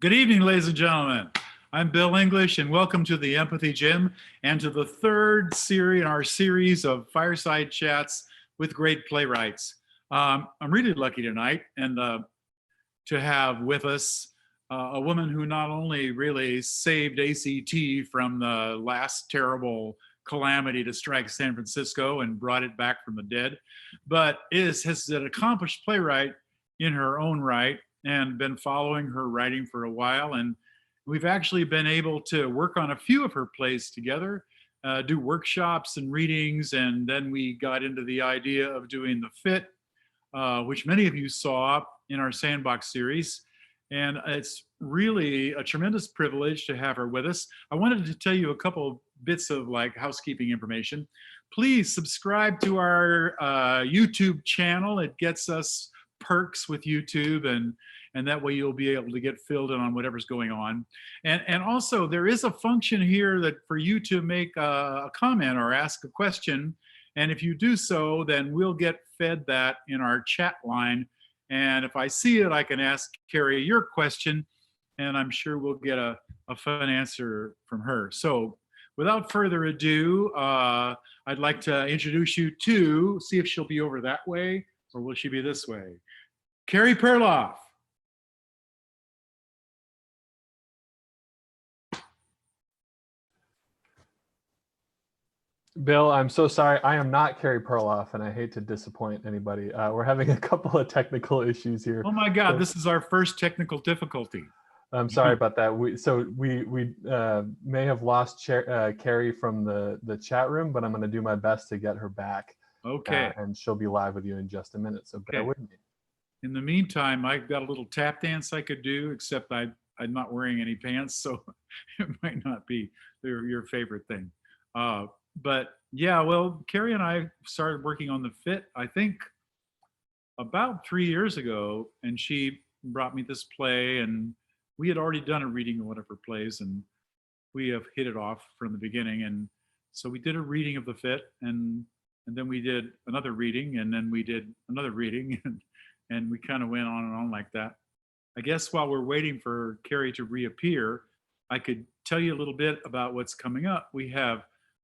Good evening, ladies and gentlemen. I'm Bill English, and welcome to the Empathy Gym and to the third series in our series of fireside chats with great playwrights. I'm really lucky tonight and to have with us a woman who not only really saved ACT from the last terrible calamity to strike San Francisco and brought it back from the dead, but has an accomplished playwright in her own right, and been following her writing for a while. And we've actually been able to work on a few of her plays together, do workshops and readings. And then we got into the idea of doing The Fit, which many of you saw in our Sandbox series. And it's really a tremendous privilege to have her with us. I wanted to tell you a couple bits of like housekeeping information. Please subscribe to our YouTube channel. It gets us perks with YouTube, and that way you'll be able to get filled in on whatever's going on. And also there is a function here that for you to make a comment or ask a question. And if you do so, then we'll get fed that in our chat line. And if I see it, I can ask Carey your question, and I'm sure we'll get a fun answer from her. So without further ado, I'd like to introduce you to, see if she'll be over that way, or will she be this way? Carey Perloff. Bill, I'm so sorry. I am not Carey Perloff, and I hate to disappoint anybody. We're having a couple of technical issues here. Oh my God, this is our first technical difficulty. I'm sorry about that. We may have lost Carey from the chat room, but I'm going to do my best to get her back. Okay. And she'll be live with you in just a minute, so bear with me. In the meantime, I've got a little tap dance I could do, except I'm not wearing any pants, so it might not be your favorite thing. But yeah, well, Carey and I started working on The Fit, I think about 3 years ago, and she brought me this play, and we had already done a reading of one of her plays, and we have hit it off from the beginning. And so we did a reading of The Fit, and then we did another reading, and then we did another reading, and we kind of went on and on like that. I guess while we're waiting for Carey to reappear, I could tell you a little bit about what's coming up. We have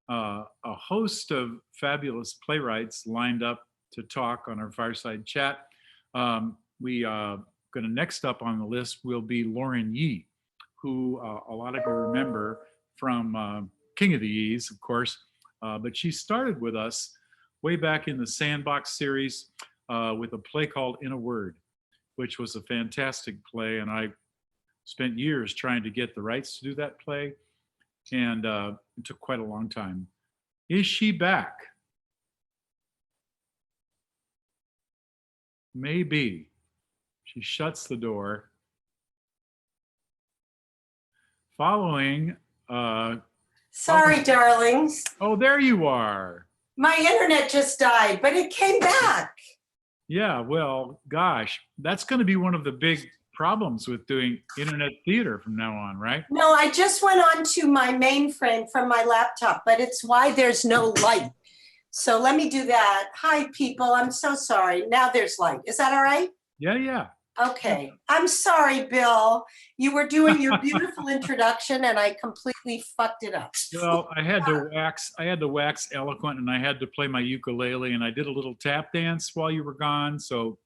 a host of fabulous playwrights lined up to talk on our fireside chat. Next up on the list will be Lauren Yee, who a lot of you remember from King of the Yees, of course, but she started with us way back in the Sandbox series with a play called In a Word, which was a fantastic play, and I spent years trying to get the rights to do that play, and it took quite a long time. Is she back? Maybe. She shuts the door. Following. Sorry, darlings. Oh, there you are. My internet just died, but it came back. Yeah, well, gosh, that's going to be one of the big problems with doing internet theater from now on, right? No, I just went on to my mainframe from my laptop, but it's why there's no light. So let me do that. Hi, people. I'm so sorry. Now there's light. Is that all right? Yeah. Okay. I'm sorry, Bill. You were doing your beautiful introduction and I completely fucked it up. Well, I had to wax eloquent, and I had to play my ukulele, and I did a little tap dance while you were gone. So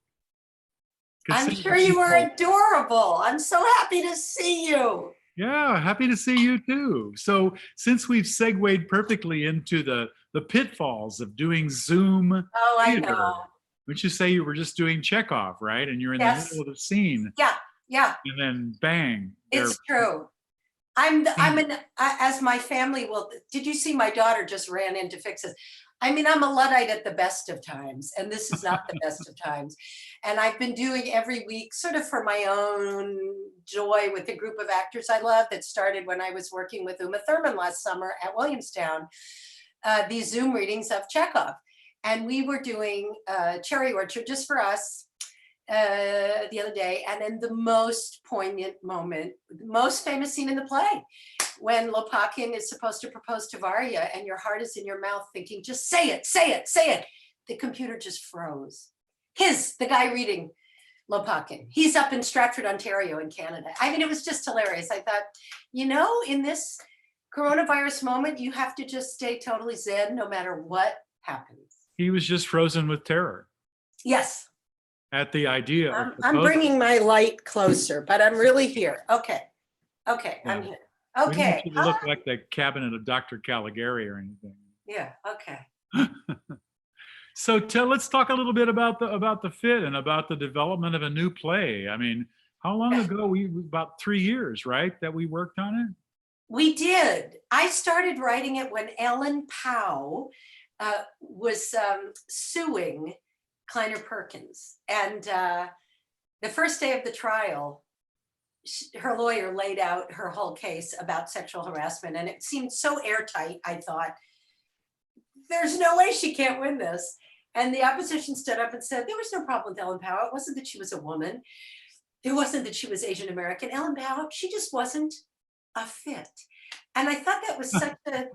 I'm sure you were adorable. I'm so happy to see you. Yeah, happy to see you too. So since we've segued perfectly into the pitfalls of doing Zoom theater, I know. Wouldn't you say you were just doing Chekhov, right? And you're in the middle of the scene. Yeah. And then bang. It's true. As my family will, did you see my daughter just ran in to fix it? I mean, I'm a Luddite at the best of times, and this is not the best of times. And I've been doing every week, sort of for my own joy, with a group of actors I love that started when I was working with Uma Thurman last summer at Williamstown, these Zoom readings of Chekhov. And we were doing Cherry Orchard just for us the other day. And then the most poignant moment, the most famous scene in the play, when Lopakin is supposed to propose to Varya and your heart is in your mouth thinking, just say it, say it, say it. The computer just froze. The guy reading, Lopakin. He's up in Stratford, Ontario in Canada. I mean, it was just hilarious. I thought, in this coronavirus moment, you have to just stay totally zen no matter what happens. He was just frozen with terror Yes. at the idea of I'm bringing my light closer, but I'm really here. Okay. Yeah. I'm here. We don't Okay. want you to look like the cabinet of Dr. Caligari or anything. Yeah. Okay. So let's talk a little bit about the fit and about the development of a new play. I mean, how long ago? About 3 years, right? That we worked on it. We did. I started writing it when Ellen Powell was suing Kleiner Perkins, and the first day of the trial, her lawyer laid out her whole case about sexual harassment, and it seemed so airtight. I thought, there's no way she can't win this. And the opposition stood up and said, there was no problem with Ellen Powell. It wasn't that she was a woman. It wasn't that she was Asian American. Ellen Powell, she just wasn't a fit. And I thought that was such a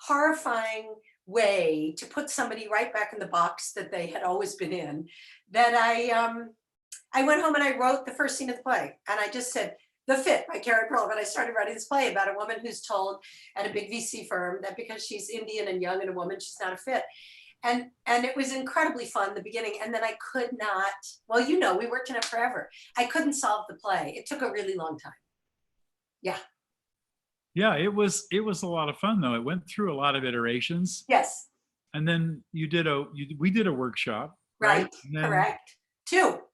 horrifying way to put somebody right back in the box that they had always been in, that I went home and I wrote the first scene of the play. And I just said, The Fit by Carey Perloff. And I started writing this play about a woman who's told at a big VC firm that because she's Indian and young and a woman, she's not a fit. And it was incredibly fun in the beginning. And then I could not, we worked on it forever. I couldn't solve the play. It took a really long time. Yeah. Yeah, it was a lot of fun though. It went through a lot of iterations. Yes. And then we did a workshop. Right. And then Correct.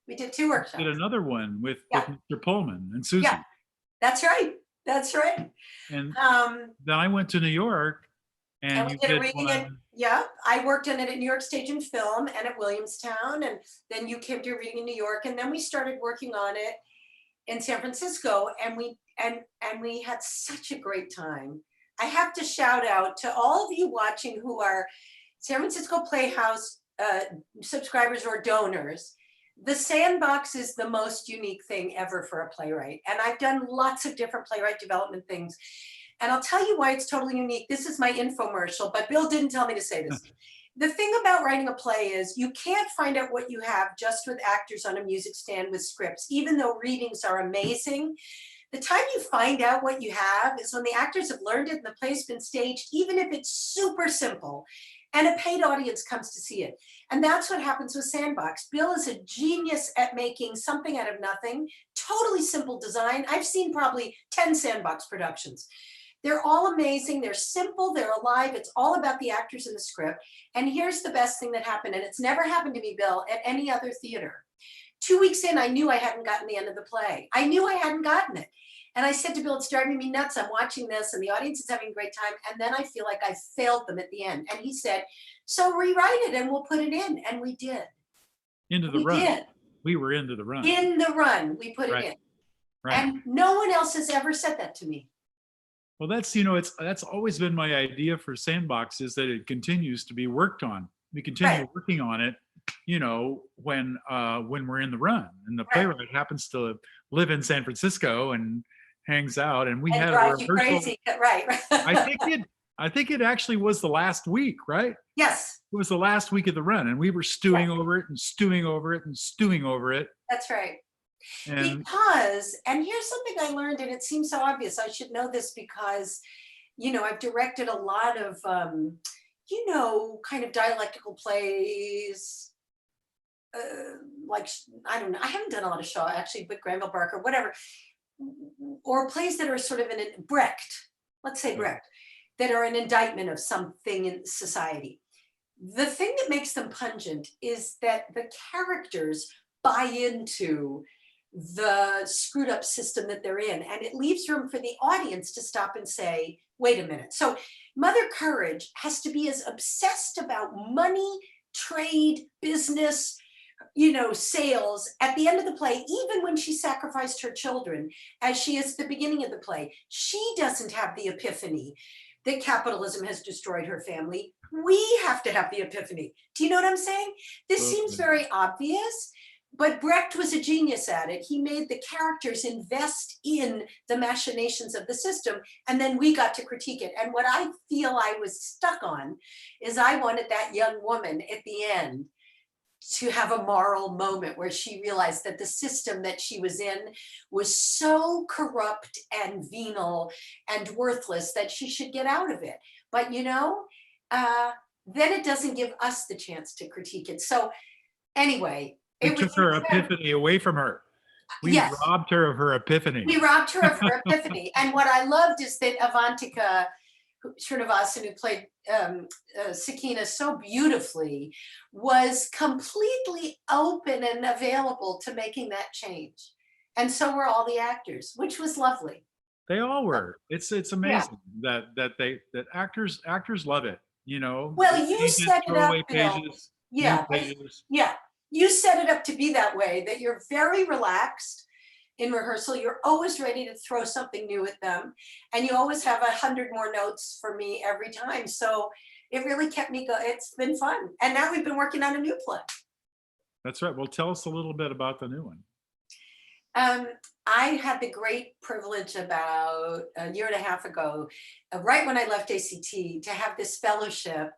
We did 2 workshops. Did another one with Mr. Pullman and Susan. Yeah. That's right. And then I went to New York and we you did a did reading one. I worked on it at New York Stage and Film and at Williamstown. And then you came to a reading in New York. And then we started working on it in San Francisco. And we had such a great time. I have to shout out to all of you watching who are San Francisco Playhouse subscribers or donors. The Sandbox is the most unique thing ever for a playwright. And I've done lots of different playwright development things. And I'll tell you why it's totally unique. This is my infomercial, but Bill didn't tell me to say this. The thing about writing a play is you can't find out what you have just with actors on a music stand with scripts, even though readings are amazing. The time you find out what you have is when the actors have learned it and the play's been staged, even if it's super simple, and a paid audience comes to see it. And that's what happens with Sandbox. Bill is a genius at making something out of nothing, totally simple design. I've seen probably 10 Sandbox productions. They're all amazing, they're simple, they're alive, it's all about the actors in the script. And here's the best thing that happened, and it's never happened to me, Bill, at any other theater. 2 weeks in, I knew I hadn't gotten the end of the play. I knew I hadn't gotten it. And I said to Bill, it's driving me nuts. I'm watching this and the audience is having a great time. And then I feel like I failed them at the end. And he said, so rewrite it and we'll put it in. And we did. Into the run. Did. We were into the run. In the run, we put it in. Right. And no one else has ever said that to me. Well, that's always been my idea for Sandbox, is that it continues to be worked on. We continue working on it, when we're in the run. And the playwright happens to live in San Francisco and hangs out, and we had a rehearsal. Crazy. Right. I think it actually was the last week, right? Yes. It was the last week of the run, and we were stewing over it and stewing over it and stewing over it. That's right. And here's something I learned, and it seems so obvious. I should know this because, I've directed a lot of, kind of dialectical plays. I don't know. I haven't done a lot of Shaw actually, but Granville Barker, whatever. Or plays that are sort of Brecht, let's say Brecht, that are an indictment of something in society. The thing that makes them pungent is that the characters buy into the screwed up system that they're in, and it leaves room for the audience to stop and say, wait a minute. So Mother Courage has to be as obsessed about money, trade, business, sales at the end of the play, even when she sacrificed her children, as she is at the beginning of the play. She doesn't have the epiphany that capitalism has destroyed her family. We have to have the epiphany. Do you know what I'm saying? This seems very obvious, but Brecht was a genius at it. He made the characters invest in the machinations of the system, and then we got to critique it. And what I feel I was stuck on is I wanted that young woman at the end to have a moral moment where she realized that the system that she was in was so corrupt and venal and worthless that she should get out of it. But then it doesn't give us the chance to critique it. So anyway, We it was took her epiphany away from her. We yes, robbed her of her epiphany. we robbed her of her epiphany. And what I loved is that Avantika Srinivasan, who played Sakina so beautifully, was completely open and available to making that change. And so were all the actors, which was lovely. They all were. It's amazing that actors love it. Well, you Pages, set it up, throwaway Bill. pages, Yeah, new pages. yeah. You set it up to be that way, that you're very relaxed in rehearsal. You're always ready to throw something new at them. And you always have 100 more notes for me every time. So it really kept me going. It's been fun. And now we've been working on a new play. That's right. Well, tell us a little bit about the new one. I had the great privilege about a year and a half ago, right when I left ACT, to have this fellowship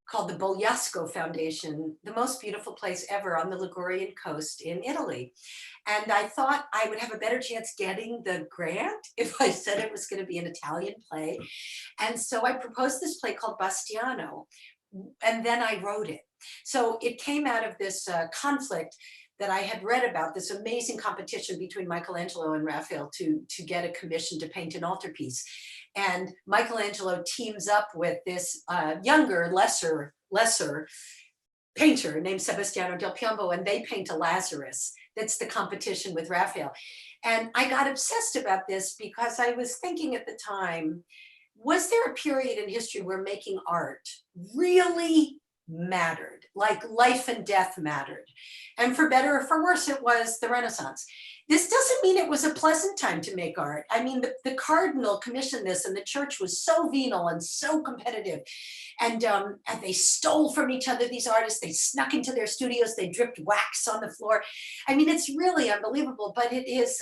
called the Bogliasco Foundation, the most beautiful place ever on the Ligurian coast in Italy. And I thought I would have a better chance getting the grant if I said it was going to be an Italian play. And so I proposed this play called Bastiano, and then I wrote it. So it came out of this conflict that I had read about, this amazing competition between Michelangelo and Raphael to get a commission to paint an altarpiece. And Michelangelo teams up with this younger, lesser painter named Sebastiano del Piombo, and they paint a Lazarus. That's the competition with Raphael. And I got obsessed about this because I was thinking at the time, was there a period in history where making art really mattered, like life and death mattered? And for better or for worse, it was the Renaissance. This doesn't mean it was a pleasant time to make art. I mean, the cardinal commissioned this, and the church was so venal and so competitive. And they stole from each other, these artists. They snuck into their studios. They dripped wax on the floor. I mean, it's really unbelievable, but it is.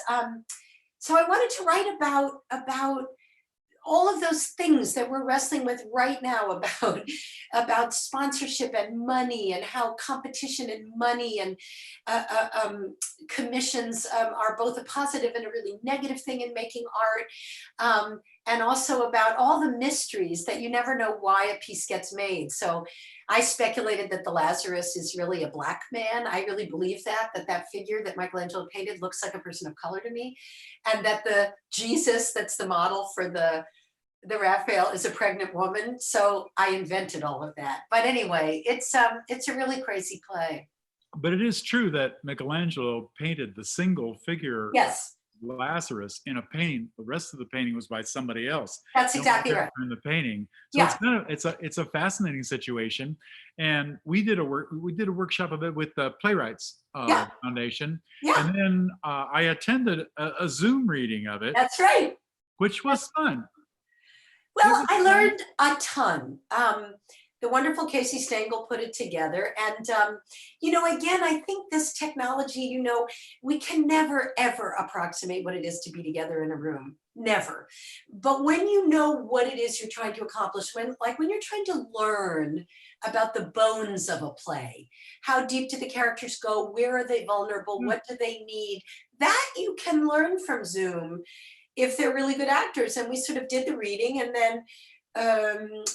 So I wanted to write about all of those things that we're wrestling with right now, about sponsorship and money, and how competition and money and commissions are both a positive and a really negative thing in making art, and also about all the mysteries that you never know why a piece gets made. So I speculated that the Lazarus is really a Black man. I really believe that figure that Michelangelo painted looks like a person of color to me, and that the Jesus that's the model for the Raphael is a pregnant woman. So I invented all of that. But anyway, it's a really crazy play. But it is true that Michelangelo painted the single figure, yes, Lazarus, in a painting. The rest of the painting was by somebody else. That's exactly right. In the painting, so yeah. it's a fascinating situation. And we did a workshop of it with the Playwrights Foundation. Yeah. And then I attended a Zoom reading of it. That's right. Which was fun. Well, I learned a ton. The wonderful Casey Stengel put it together. And, again, I think this technology, we can never, ever approximate what it is to be together in a room. Never. But when you know what it is you're trying to accomplish, when you're trying to learn about the bones of a play, how deep do the characters go? Where are they vulnerable? What do they need? That you can learn from Zoom if they're really good actors. And we sort of did the reading, and then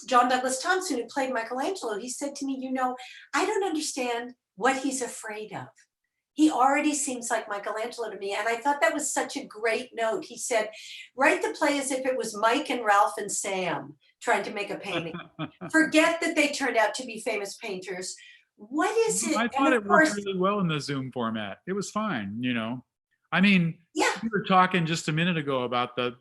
John Douglas Thompson, who played Michelangelo, he said to me, I don't understand what he's afraid of. He already seems like Michelangelo to me. And I thought that was such a great note. He said, write the play as if it was Mike and Ralph and Sam trying to make a painting. Forget that they turned out to be famous painters. What is it? I thought it worked really well in the Zoom format. It was fine, I mean, we were talking just a minute ago about the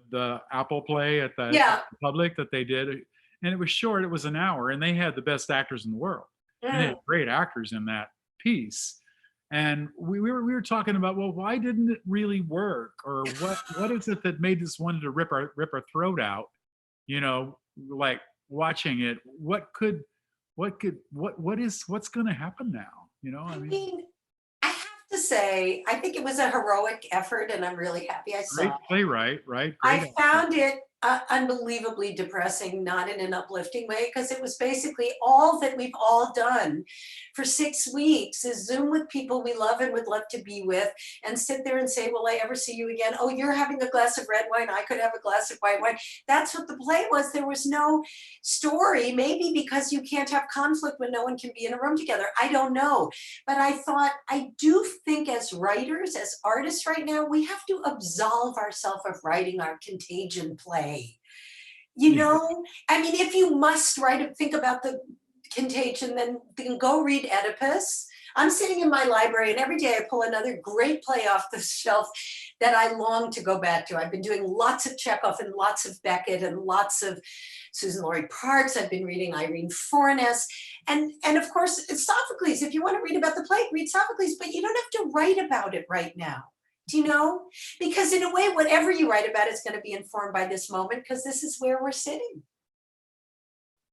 Apple play at the Public that they did, and it was short. It was an hour, and they had the best actors in the world. And they had great actors in that piece. And we were talking about, well, why didn't it really work, or what is it that made us wanted to rip our throat out? Like watching it. What's going to happen now? I mean, to say, I think it was a heroic effort, and I'm really happy I saw Great playwright, right? Great I found it unbelievably depressing, not in an uplifting way, because it was basically all that we've all done for 6 weeks is Zoom with people we love and would love to be with, and sit there and say, will I ever see you again? Oh, you're having a glass of red wine, I could have a glass of white wine. That's what the play was. There was no story, maybe because you can't have conflict when no one can be in a room together. I don't know. But I thought, I do think as writers, as artists right now, we have to absolve ourselves of writing our Contagion play. You know, I mean, if you must think about the Contagion, then go read Oedipus. I'm sitting in my library and every day I pull another great play off the shelf that I long to go back to. I've been doing lots of Chekhov and lots of Beckett and lots of Susan Laurie Parks. I've been reading Irene Fornes. And of course, it's Sophocles. If you want to read about the play, read Sophocles, but you don't have to write about it right now. Do you know? Because in a way, whatever you write about is going to be informed by this moment, because this is where we're sitting.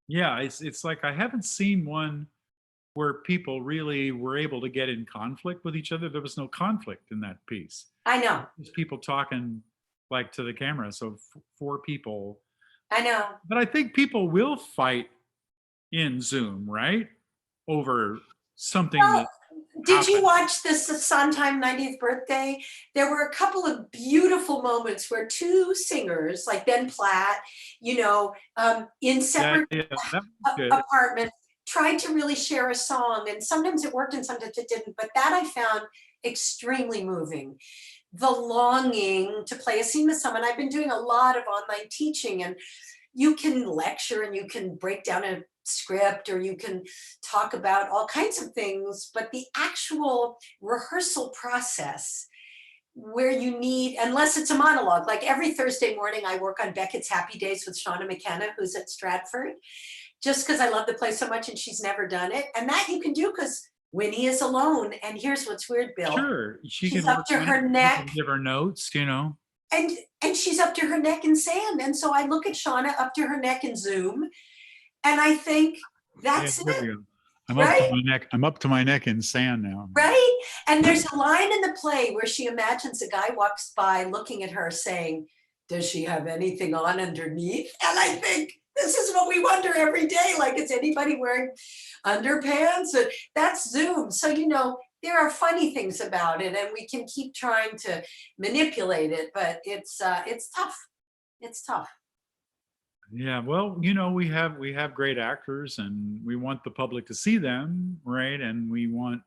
Yeah, it's like I haven't seen one where people really were able to get in conflict with each other. There was no conflict in that piece. I know. There's people talking like to the camera. So four people. I know. But I think people will fight in Zoom, right? Over something that did you happened. watch this Sondheim 90th birthday? There were a couple of beautiful moments where two singers, like Ben Platt, you know, in separate that was good. apartments, tried to really share a song. And sometimes it worked and sometimes it didn't. But that I found extremely moving. The longing to play a scene with someone. I've been doing a lot of online teaching, and you can lecture and you can break down a script or you can talk about all kinds of things, but the actual rehearsal process where you need, unless it's a monologue, like every Thursday morning I work on Beckett's Happy Days with Shauna McKenna, who's at Stratford, just because I love the play so much and she's never done it. And that you can do because Winnie is alone. And here's what's weird, Bill. Sure, she's up to her neck. Give her notes, you know. And she's up to her neck in sand. And so I look at Shauna up to her neck in Zoom, and I think that's it. I'm right? Up to my neck. I'm up to my neck in sand now. Right? And there's a line in the play where she imagines a guy walks by looking at her saying, does she have anything on underneath? And I think this is what we wonder every day. Like, is anybody wearing underpants? And that's Zoom. So, you know, there are funny things about it and we can keep trying to manipulate it, but it's tough. It's tough. Yeah, well, you know, we have great actors and we want the public to see them, right? And we want,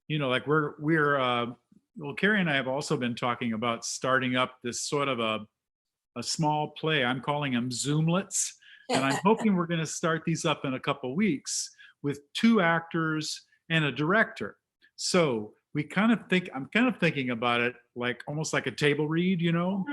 you know, like we're well, Carey and I have also been talking about starting up this sort of a small play. I'm calling them Zoomlets, and I'm hoping we're going to start these up in a couple weeks with 2 actors and a director. So I'm kind of thinking about it like almost like a table read, you know,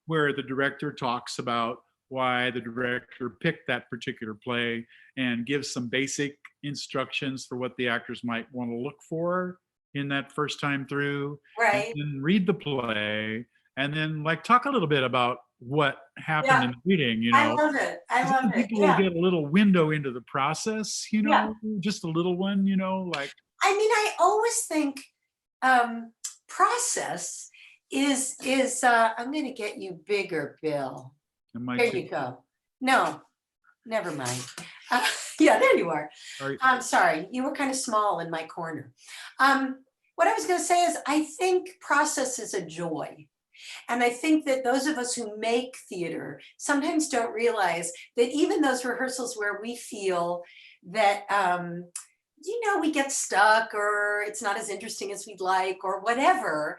where the director talks about why the director picked that particular play and gives some basic instructions for what the actors might want to look for in that first time through. Right. And then read the play and then like talk a little bit about what happened in the reading, you know. I love it. I love it. People will get a little window into the process, you know, just a little one, you know, like. I mean, I always think process is I'm going to get you bigger, Bill. There you go. No, never mind. Yeah, there you are. I'm sorry. You were kind of small in my corner. What I was going to say is I think process is a joy. And I think that those of us who make theater sometimes don't realize that even those rehearsals where we feel that, you know, we get stuck or it's not as interesting as we'd like or whatever,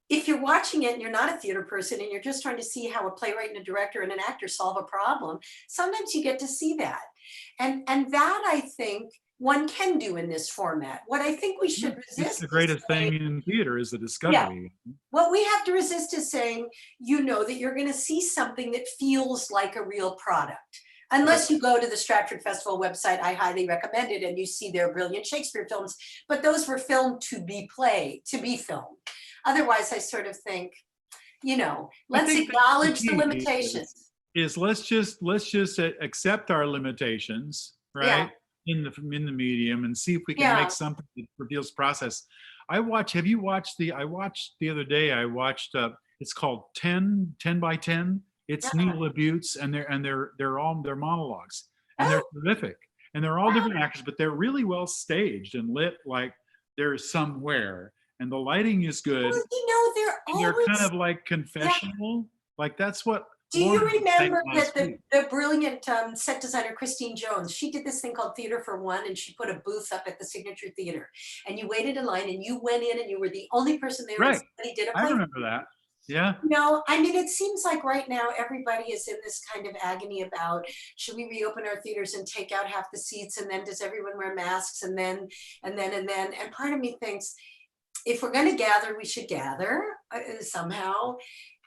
if you're watching it and you're not a theater person and you're just trying to see how a playwright and a director and an actor solve a problem, sometimes you get to see that. And that I think one can do in this format. What I think we should resist. It's the greatest thing in theater is the discovery. Yeah. What we have to resist is saying, you know, that you're going to see something that feels like a real product. Unless you go to the Stratford Festival website, I highly recommend it, and you see their brilliant Shakespeare films, but those were filmed to be filmed. Otherwise, I sort of think, you know, let's acknowledge the limitations. Let's just accept our limitations, right? Yeah. In the medium and see if we can make something that reveals process. I watched the other day, It's called 10 by 10. It's Yeah. Neil LaBute's, and they're monologues, and they're Oh, terrific, and they're all different actors, but they're really well staged and lit like they're somewhere, and the lighting is good, well, you know, they're and they're kind always, of like yeah. confessional. Like that's what Do you Lauren was saying remember last that the, week. the brilliant set designer Christine Jones, she did this thing called Theater for One, and she put a booth up at the Signature Theater, and you waited in line and you went in and you were the only person there and Right. somebody did a I play. remember that. Yeah. No, I mean, it seems like right now everybody is in this kind of agony about, should we reopen our theaters and take out half the seats, and then does everyone wear masks, and then and part of me thinks, if we're going to gather, we should gather somehow.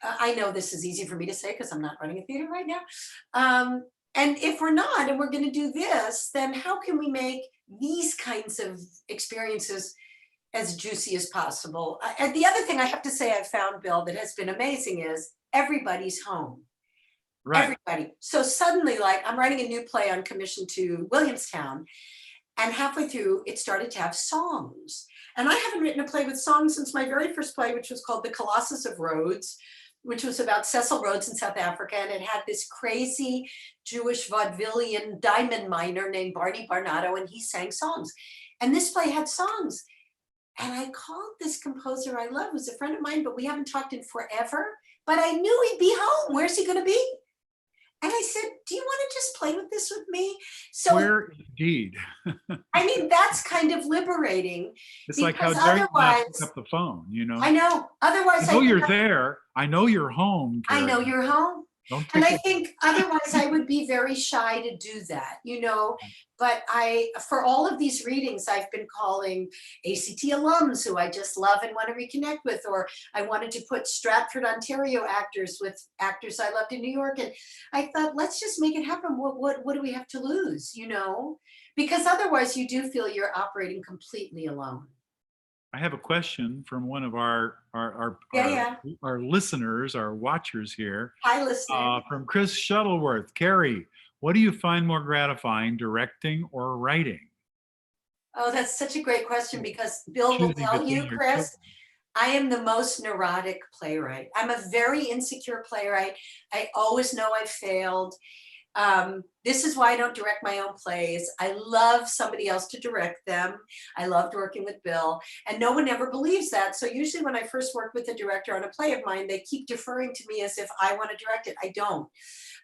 I know this is easy for me to say because I'm not running a theater right now. And if we're not, and we're going to do this, then how can we make these kinds of experiences as juicy as possible? And the other thing I have to say I've found, Bill, that has been amazing is everybody's home. Right. Everybody. So suddenly, like, I'm writing a new play on commission to Williamstown, and halfway through, it started to have songs. And I haven't written a play with songs since my very first play, which was called The Colossus of Rhodes, which was about Cecil Rhodes in South Africa. And it had this crazy Jewish vaudevillian diamond miner named Barney Barnato, and he sang songs. And this play had songs. And I called this composer I love, who's a friend of mine, but we haven't talked in forever. But I knew he'd be home. Where's he going to be? And I said, do you want to just play with this with me? So, Where indeed. I mean, that's kind of liberating. It's like how because dare you not otherwise, pick up the phone, you know? I know. Otherwise, I know you're think there. I know you're home. I Carey. know you're home. Don't And pick I it. think otherwise I would be very shy to do that, you know. But for all of these readings, I've been calling ACT alums who I just love and want to reconnect with, or I wanted to put Stratford, Ontario actors with actors I loved in New York. And I thought, let's just make it happen. What do we have to lose, you know? Because otherwise you do feel you're operating completely alone. I have a question from one of our Yeah. our listeners, our watchers here, Hi, listener. from Chris Shuttleworth. Carey, what do you find more gratifying, directing or writing? Oh, that's such a great question, because Bill will Choosing tell between you, your Chris, children. I am the most neurotic playwright. I'm a very insecure playwright. I always know I failed. This is why I don't direct my own plays. I love somebody else to direct them. I loved working with Bill, and no one ever believes that. So usually when I first work with a director on a play of mine, they keep deferring to me as if I want to direct it. I don't.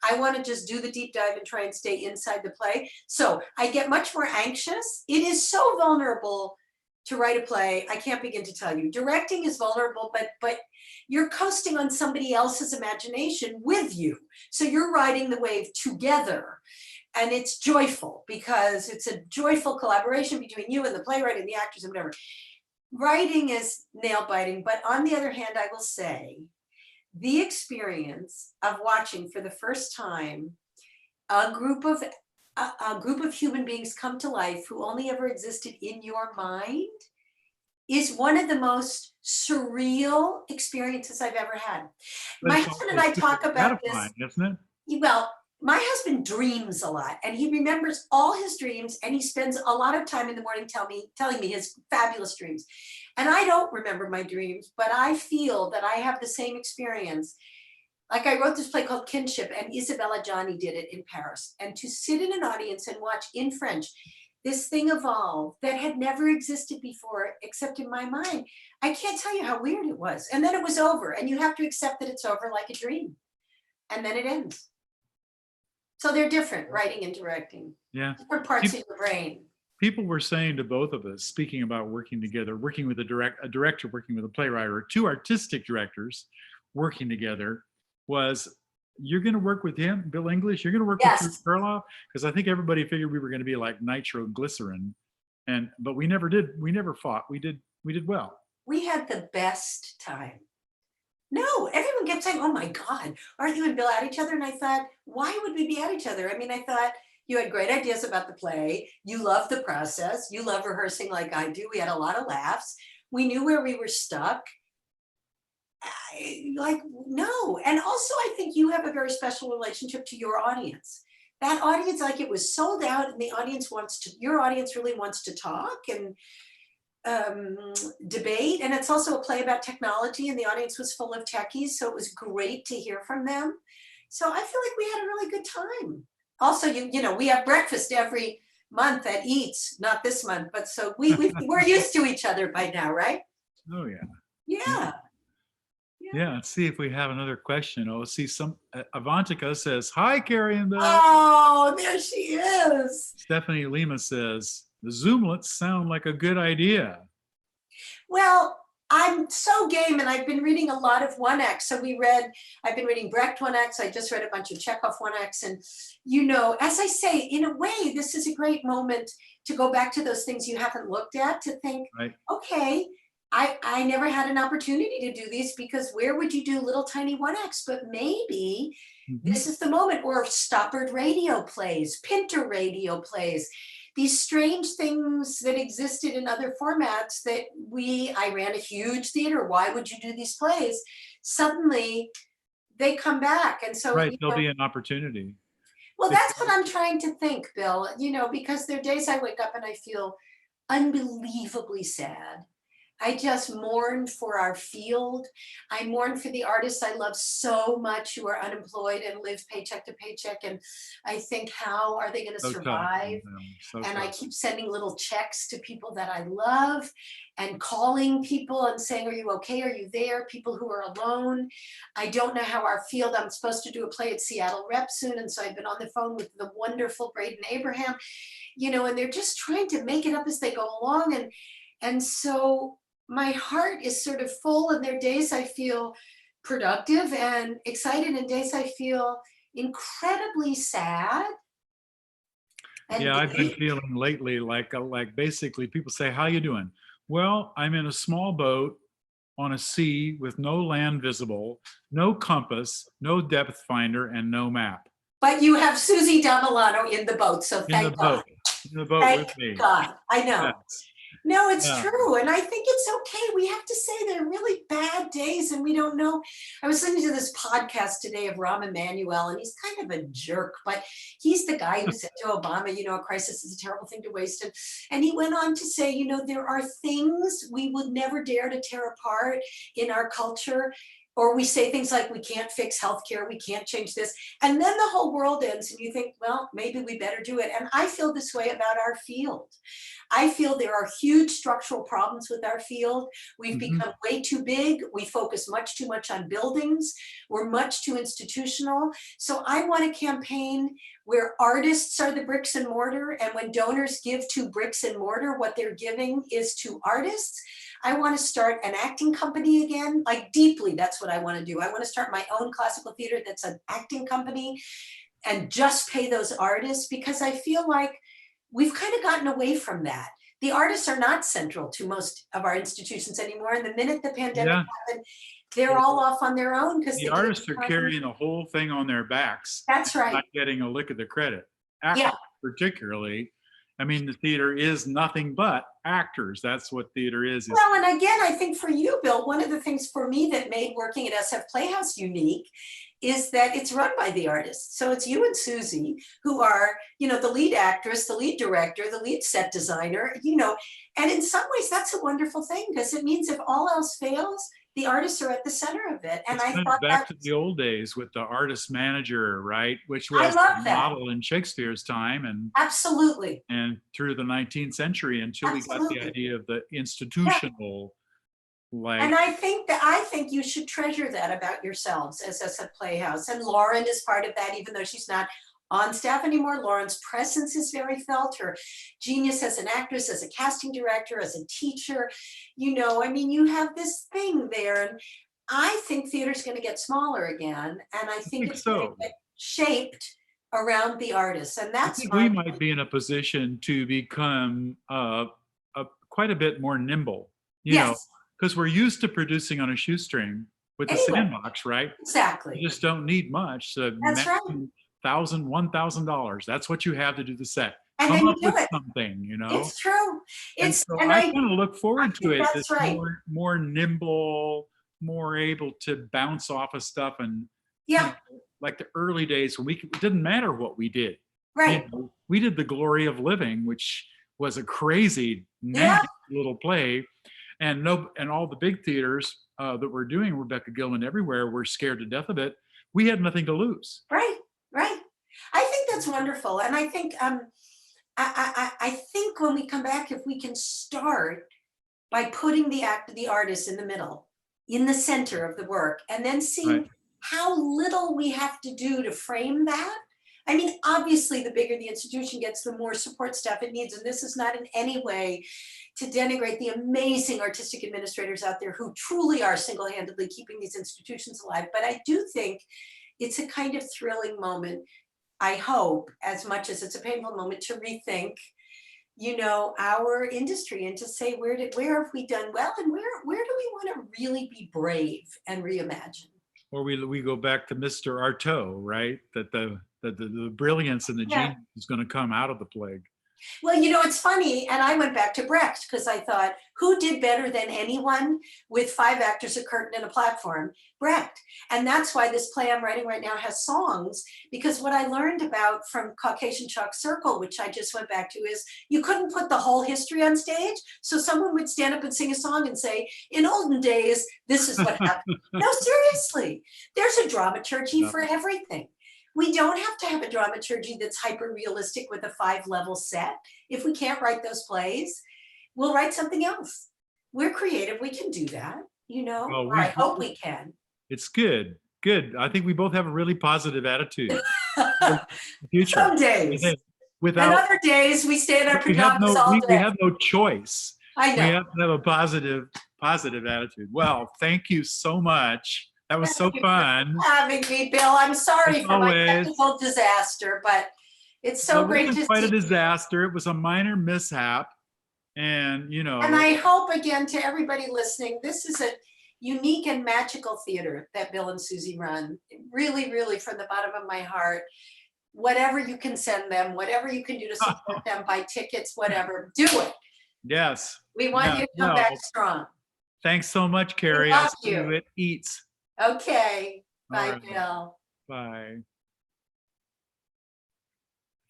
I want to just do the deep dive and try and stay inside the play. So I get much more anxious. It is so vulnerable to write a play. I can't begin to tell you. Directing is vulnerable, but you're coasting on somebody else's imagination with you. So you're riding the wave together. And it's joyful because it's a joyful collaboration between you and the playwright and the actors and whatever. Writing is nail biting, but on the other hand, I will say the experience of watching for the first time a group of human beings come to life who only ever existed in your mind is one of the most surreal experiences I've ever had. But My it's husband and also I talk super about gratifying, this. isn't it? Well, my husband dreams a lot, and he remembers all his dreams, and he spends a lot of time in the morning telling me his fabulous dreams. And I don't remember my dreams, but I feel that I have the same experience. Like, I wrote this play called Kinship, and Isabella Gianni did it in Paris. And to sit in an audience and watch in French this thing evolve that had never existed before except in my mind, I can't tell you how weird it was. And then it was over, and you have to accept that it's over like a dream. And then it ends. So they're different, writing and directing. Yeah. Different parts of your brain. People were saying to both of us, speaking about working together, working with a director working with a playwright, or two artistic directors working together, was you're going to work with him, Bill English, you're going to work Yes. with Perloff? Because I think everybody figured we were going to be like nitroglycerin, but we never did. We never fought. We did well. We had the best time. No, everyone kept saying, oh my God, aren't you and Bill at each other? And I thought, why would we be at each other? I mean, I thought you had great ideas about the play. You love the process. You love rehearsing like I do. We had a lot of laughs. We knew where we were stuck. No. And also, I think you have a very special relationship to your audience. That audience, like, it was sold out, and your audience really wants to talk. And debate, and it's also a play about technology, and the audience was full of techies, so it was great to hear from them. So I feel like we had a really good time. Also, we have breakfast every month at Eats, not this month, but so we're used to each other by now, right? Oh yeah. Yeah. Yeah, let's see if we have another question. Oh, see, Avantika says, hi, Carey and Bill. Oh, there she is. Stephanie Lima says, the Zoomlets sound like a good idea. Well, I'm so game, and I've been reading a lot of one acts. So I've been reading Brecht one acts. I just read a bunch of Chekhov one acts. And, as I say, in a way, this is a great moment to go back to those things you haven't looked at, to think, Right. okay, I never had an opportunity to do these, because where would you do little tiny one acts? But maybe this is the moment. Or stoppered radio plays, Pinter radio plays, these strange things that existed in other formats that I ran a huge theater. Why would you do these plays? Suddenly they come back. And so, Right, there'll be an opportunity. well, that's what I'm trying to think, Bill, because there are days I wake up and I feel unbelievably sad. I just mourn for our field. I mourn for the artists I love so much who are unemployed and live paycheck to paycheck. And I think, how are they going to survive? And I keep sending little checks to people that I love, and calling people and saying, are you okay? Are you there? People who are alone. I don't know how our field, I'm supposed to do a play at Seattle Rep soon. And so I've been on the phone with the wonderful Braden Abraham, and they're just trying to make it up as they go along. And so my heart is sort of full, and there are days I feel productive and excited, and days I feel incredibly sad. And yeah, I've been feeling lately like basically people say, how you doing? Well, I'm in a small boat on a sea with no land visible, no compass, no depth finder, and no map. But you have Susie Damilano in the boat, so thank God. In the boat Thank with me. God, I know. Yes. No, it's true. And I think it's okay. We have to say there are really bad days, and we don't know. I was listening to this podcast today of Rahm Emanuel, and he's kind of a jerk, but he's the guy who said to Obama, a crisis is a terrible thing to waste. And he went on to say, there are things we would never dare to tear apart in our culture. Or we say things like, we can't fix healthcare, we can't change this. And then the whole world ends, and you think, well, maybe we better do it. And I feel this way about our field. I feel there are huge structural problems with our field. We've become way too big. We focus much too much on buildings. We're much too institutional. So I want a campaign where artists are the bricks and mortar, and when donors give to bricks and mortar, what they're giving is to artists. I want to start an acting company again, like deeply, that's what I want to do. I want to start my own classical theater that's an acting company, and just pay those artists, because I feel like we've kind of gotten away from that. The artists are not central to most of our institutions anymore. And the minute the pandemic happened, they're all off on their own, because the artists are carrying the whole thing on their backs. That's right. Not getting a lick of the credit. Actors particularly. I mean, the theater is nothing but actors. That's what theater is. Well, and again, I think for you, Bill, one of the things for me that made working at SF Playhouse unique is that it's run by the artists. So it's you and Susie who are, the lead actress, the lead director, the lead set designer, and in some ways that's a wonderful thing, because it means if all else fails, the artists are at the center of it. And I thought back to the old days with the artist manager, right? Which was the model in Shakespeare's time, and absolutely, and through the 19th century until we got the idea of the institutional. And I think you should treasure that about yourselves as a Playhouse. And Lauren is part of that, even though she's not on staff anymore. Lauren's presence is very felt. Her genius as an actress, as a casting director, as a teacher. You have this thing there. And I think theater's going to get smaller again. And I think it's going to get shaped around the artists. And that's we might be in a position to become quite a bit more nimble, you know, because we're used to producing on a shoestring with the sandbox, right? Exactly. You just don't need much. So that's right. $1,000. That's what you have to do the set. And come then up you do with it. Something, It's true. And I kind of look forward to it. That's right. More nimble, more able to bounce off of stuff, and like the early days when it didn't matter what we did. Right. We did The Glory of Living, which was a crazy, Yeah. nasty little play. And all the big theaters that were doing Rebecca Gilman everywhere were scared to death of it. We had nothing to lose. Right, right. I think that's wonderful. And I think I think when we come back, if we can start by putting the artist in the middle, in the center of the work, and then seeing Right. how little we have to do to frame that. I mean, obviously, the bigger the institution gets, the more support staff it needs. And this is not in any way to denigrate the amazing artistic administrators out there who truly are single-handedly keeping these institutions alive. But I do think it's a kind of thrilling moment, I hope, as much as it's a painful moment, to rethink, you know, our industry and to say, where have we done well, and where do we want to really be brave and reimagine? Or we go back to Mr. Artaud, right? That the brilliance and the Yeah. genius is going to come out of the plague. Well, you know, it's funny, and I went back to Brecht because I thought, who did better than anyone with 5 actors, a curtain, and a platform? Brecht. And that's why this play I'm writing right now has songs, because what I learned about from Caucasian Chalk Circle, which I just went back to, is you couldn't put the whole history on stage. So someone would stand up and sing a song and say, in olden days, this is what happened. No, seriously, there's a dramaturgy for everything. We don't have to have a dramaturgy that's hyper realistic with a 5-level set. If we can't write those plays, we'll write something else. We're creative, we can do that, you know, Well, or I hope we can. It's good. Good. I think we both have a really positive attitude. Future. Some days. And Without, other days we stay in our we have pajamas all we day. have no choice. I We know. have to have a positive attitude. Well, thank you so much. That was so Thank you for fun. having me, Bill. I'm sorry As for my always. technical disaster, but it's so It great wasn't to quite a see you. disaster. It was a minor mishap. And, you know, And I hope, again, to everybody listening, this is a unique and magical theater that Bill and Susie run. Really, really, from the bottom of my heart, whatever you can send them, whatever you can do to support them, buy tickets, whatever, do it. yes. We want Yeah, you to come no. back strong. Thanks so much, Carey. I'll love see you you. at Eats. Okay. All Bye, right. Bill. Bye. I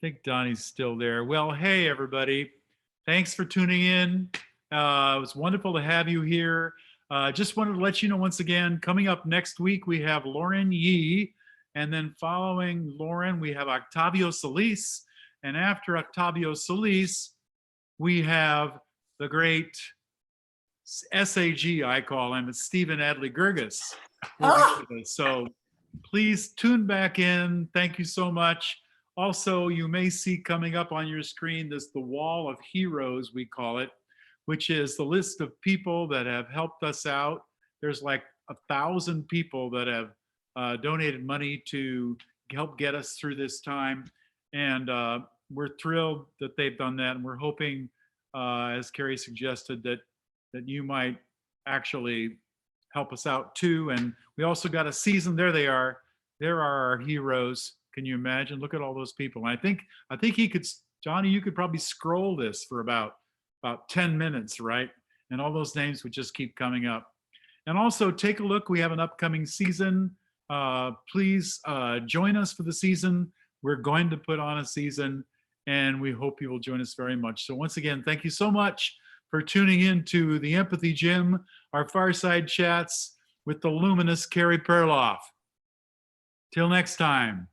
think Donnie's still there. Well, hey, everybody. Thanks for tuning in. It was wonderful to have you here. Just wanted to let you know once again, coming up next week, we have Lauren Yee. And then following Lauren, we have Octavio Solis. And after Octavio Solis, we have the great SAG, I call him. It's Stephen Adley Gerges. Oh. So please tune back in. Thank you so much. Also, you may see coming up on your screen this the Wall of Heroes, we call it, which is the list of people that have helped us out. There's like 1,000 people that have donated money to help get us through this time. And we're thrilled that they've done that. And we're hoping, as Carey suggested, that you might actually help us out too. And we also got a season. There they are. There are our heroes. Can you imagine? Look at all those people. And I think he could, Johnny, you could probably scroll this for about 10 minutes, right? And all those names would just keep coming up. And also take a look. We have an upcoming season. Please join us for the season. We're going to put on a season, and we hope you will join us very much. So once again, thank you so much for tuning in to the Empathy Gym, our Fireside Chats with the luminous Carey Perloff. Till next time.